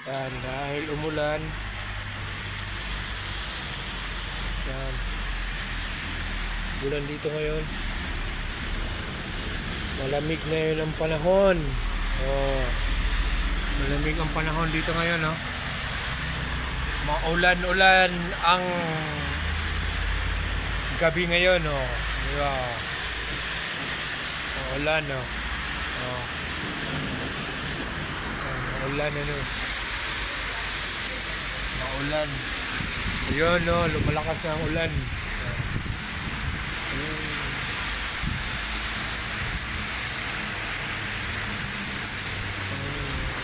Yan, dahil umulan. Yan. Ulan dito ngayon. Malamig ngayon ang panahon. Oh. Malamig ang panahon dito ngayon, no? Maulan-ulan ang gabi ngayon, no? Diba? Maulan, no? Oh. Maulan, ano? Maulan. Ayun, no? Lumalakas na ang ulan.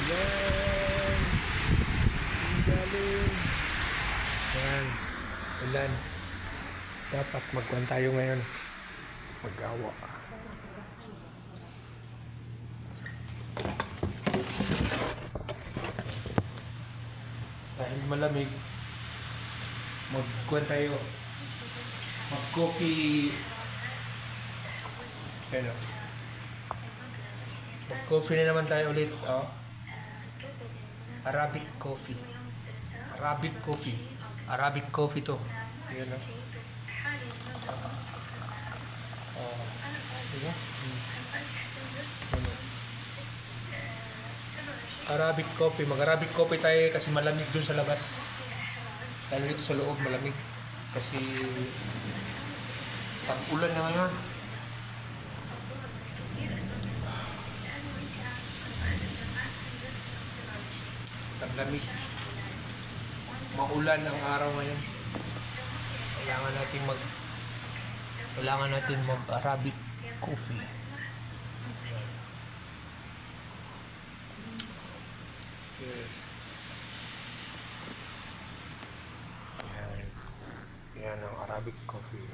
Ulan. Galing. Yan. Ulan. Dapat magkuhan tayo ngayon. Magawa. Dahil malamig, magkuhan tayo. Mag-coffee. Ano? Mag-coffee na naman tayo ulit. Oh. Arabic coffee. Arabic coffee. Arabic coffee to. Ayan, no? Diba? Arabic coffee. Mag-Arabic coffee tayo kasi malamig dun sa labas. Lalo dito sa loob malamig. Kasi pag-ulan na ngayon. Taglamig. Maulan ang araw ngayon. Kailangan natin mag-Arabic coffee. Yes. Yan ang Arabic coffee.